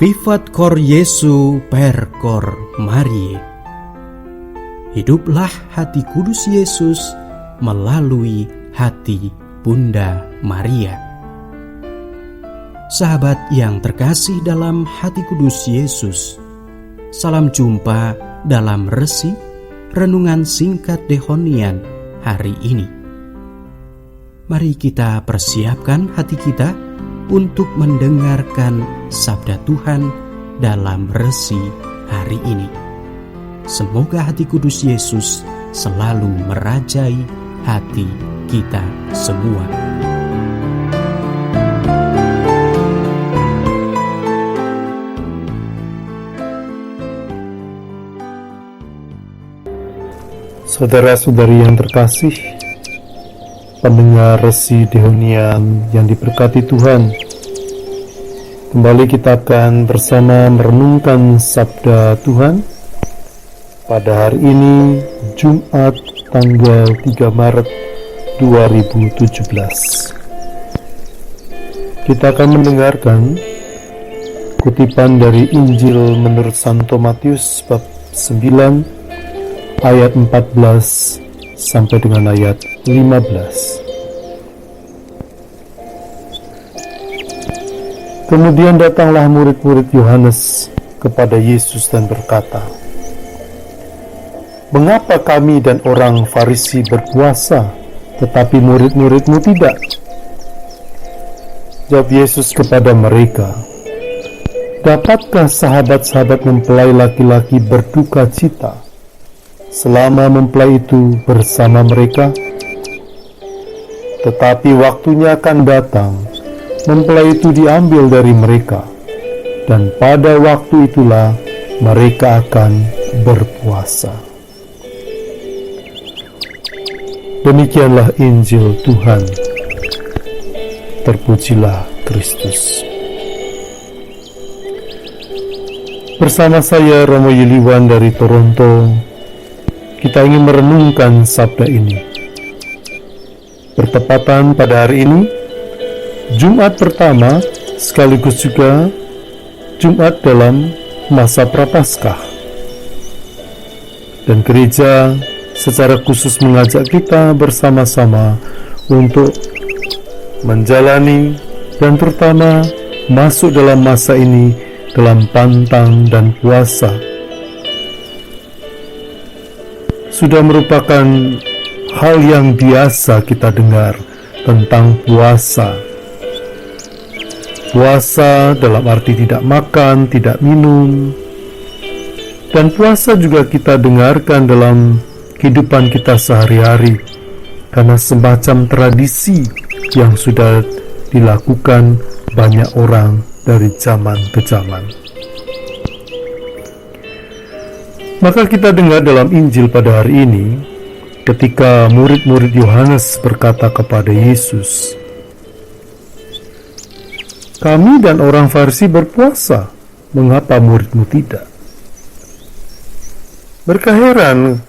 Vivat cor Jesu per cor Marie. Hiduplah hati kudus Yesus melalui hati Bunda Maria. Sahabat yang terkasih dalam hati kudus Yesus, salam jumpa dalam resi renungan singkat Dehonian hari ini. Mari kita persiapkan hati kita untuk mendengarkan sabda Tuhan dalam resi hari ini. Semoga hati kudus Yesus selalu merajai hati kita semua. Saudara-saudari yang terkasih, pendengar resi Dehonian yang diberkati Tuhan, kembali kita akan bersama merenungkan sabda Tuhan pada hari ini, Jumat tanggal 3 Maret 2017. Kita akan mendengarkan kutipan dari Injil menurut Santo Matius bab 9 ayat 14 sampai dengan ayat 15. Kemudian datanglah murid-murid Yohanes kepada Yesus dan berkata, "Mengapa kami dan orang Farisi berpuasa, tetapi murid-muridmu tidak?" Jawab Yesus kepada mereka, "Dapatkah sahabat-sahabat mempelai laki-laki berduka cita selama mempelai itu bersama mereka? Tetapi waktunya akan datang, mempelai itu diambil dari mereka, dan pada waktu itulah mereka akan berpuasa." Demikianlah Injil Tuhan. Terpujilah Kristus. Bersama saya Romo Yuliwan dari Toronto, kita ingin merenungkan sabda ini. Bertepatan pada hari ini, Jumat pertama sekaligus juga Jumat dalam masa Prapaskah. Dan gereja secara khusus mengajak kita bersama-sama untuk menjalani dan terutama masuk dalam masa ini dalam pantang dan puasa. Sudah merupakan hal yang biasa kita dengar tentang puasa. Puasa dalam arti tidak makan, tidak minum. Dan puasa juga kita dengarkan dalam kehidupan kita sehari-hari karena semacam tradisi yang sudah dilakukan banyak orang dari zaman ke zaman. Maka kita dengar dalam Injil pada hari ini, ketika murid-murid Yohanes berkata kepada Yesus, "Kami dan orang Farisi berpuasa, mengapa muridmu tidak?" Mereka heran,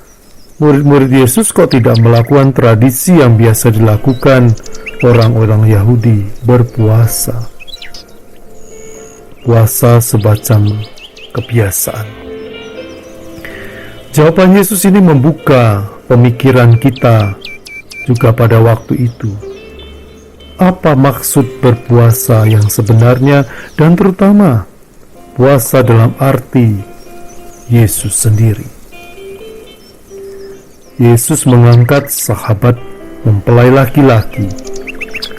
murid-murid Yesus kok tidak melakukan tradisi yang biasa dilakukan orang-orang Yahudi, berpuasa. Puasa semacam kebiasaan. Jawaban Yesus ini membuka pemikiran kita juga pada waktu itu. Apa maksud berpuasa yang sebenarnya, dan terutama puasa dalam arti Yesus sendiri. Yesus mengangkat sahabat mempelai laki-laki.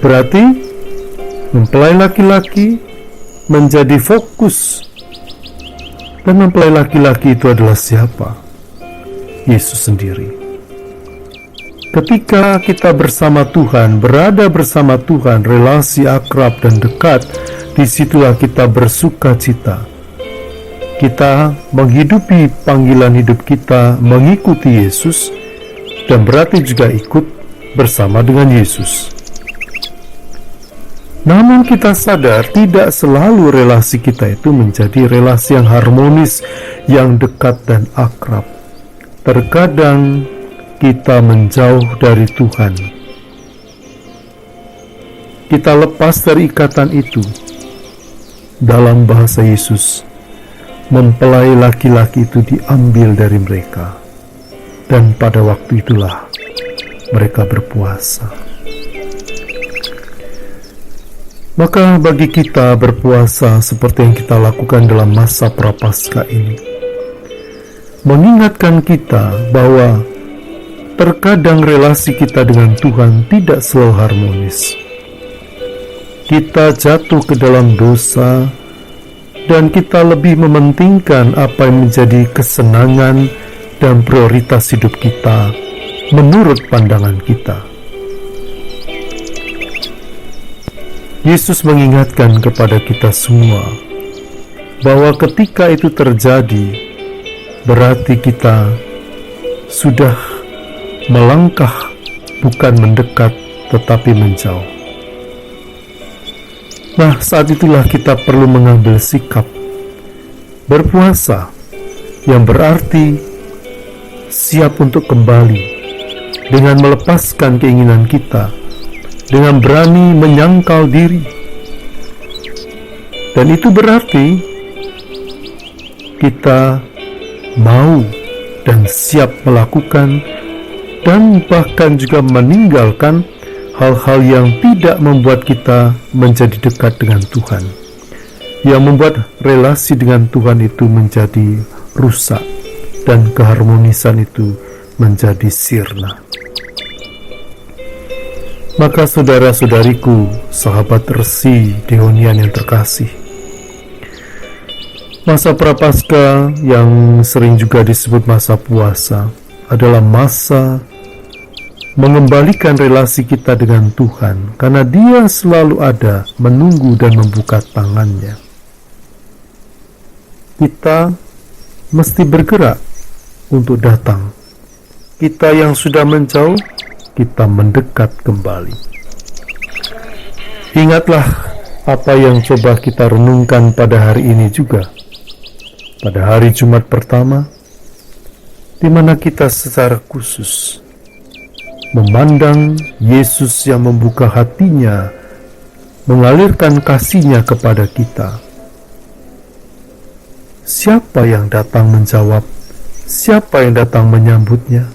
Berarti mempelai laki-laki menjadi fokus. Dan mempelai laki-laki itu adalah siapa? Yesus sendiri. Ketika kita bersama Tuhan, berada bersama Tuhan, relasi akrab dan dekat, disitulah kita bersuka cita. Kita menghidupi panggilan hidup kita mengikuti Yesus, dan berarti juga ikut bersama dengan Yesus. Namun kita sadar tidak selalu relasi kita itu menjadi relasi yang harmonis, yang dekat dan akrab. Terkadang kita menjauh dari Tuhan. Kita lepas dari ikatan itu. dalam bahasa Yesus, mempelai laki-laki itu diambil dari mereka, dan pada waktu itulah mereka berpuasa. Maka bagi kita berpuasa seperti yang kita lakukan dalam masa Prapaskah ini, mengingatkan kita bahwa terkadang relasi kita dengan Tuhan tidak selalu harmonis. Kita jatuh ke dalam dosa, dan kita lebih mementingkan apa yang menjadi kesenangan dan prioritas hidup kita menurut pandangan kita. Yesus mengingatkan kepada kita semua bahwa ketika itu terjadi, berarti kita sudah melangkah, bukan mendekat tetapi menjauh. Nah, saat itulah kita perlu mengambil sikap berpuasa, yang berarti siap untuk kembali dengan melepaskan keinginan kita, dengan berani menyangkal diri. Dan itu berarti kita mau dan siap melakukan dan bahkan juga meninggalkan hal-hal yang tidak membuat kita menjadi dekat dengan Tuhan, yang membuat relasi dengan Tuhan itu menjadi rusak dan keharmonisan itu menjadi sirna. Maka saudara-saudariku, sahabat Resi Deonian yang terkasih, masa Prapaskah yang sering juga disebut masa puasa adalah masa mengembalikan relasi kita dengan Tuhan, karena Dia selalu ada menunggu dan membuka tangannya. Kita mesti bergerak untuk datang. Kita yang sudah menjauh, kita mendekat kembali. Ingatlah apa yang coba kita renungkan pada hari ini juga, pada hari Jumat pertama, di mana kita secara khusus memandang Yesus yang membuka hatinya, mengalirkan kasih-Nya kepada kita. Siapa yang datang menjawab? Siapa yang datang menyambutnya?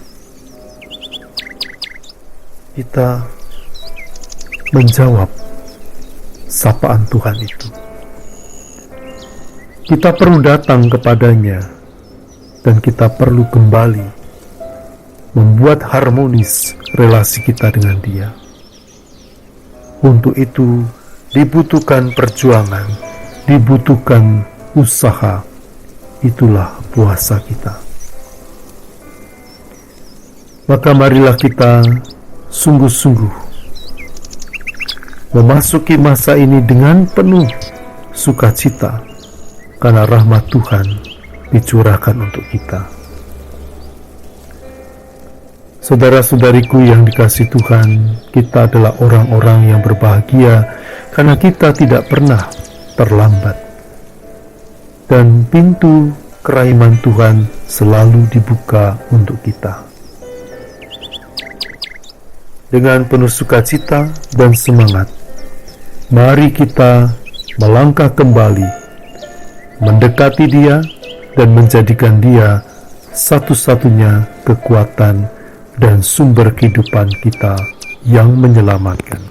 Kita menjawab sapaan Tuhan itu. Kita perlu datang kepadanya, dan kita perlu kembali membuat harmonis relasi kita dengan Dia. Untuk itu dibutuhkan perjuangan, dibutuhkan usaha. Itulah puasa kita. Maka marilah kita sungguh-sungguh memasuki masa ini dengan penuh sukacita, karena rahmat Tuhan dicurahkan untuk kita. Saudara-saudariku yang dikasihi Tuhan, kita adalah orang-orang yang berbahagia karena kita tidak pernah terlambat, dan pintu kerahiman Tuhan selalu dibuka untuk kita. Dengan penuh sukacita dan semangat, mari kita melangkah kembali, mendekati Dia dan menjadikan Dia satu-satunya kekuatan dan sumber kehidupan kita yang menyelamatkan.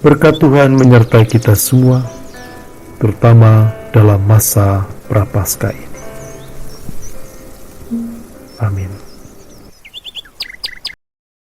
Berkat Tuhan menyertai kita semua, terutama dalam masa Prapaskah ini. Amin.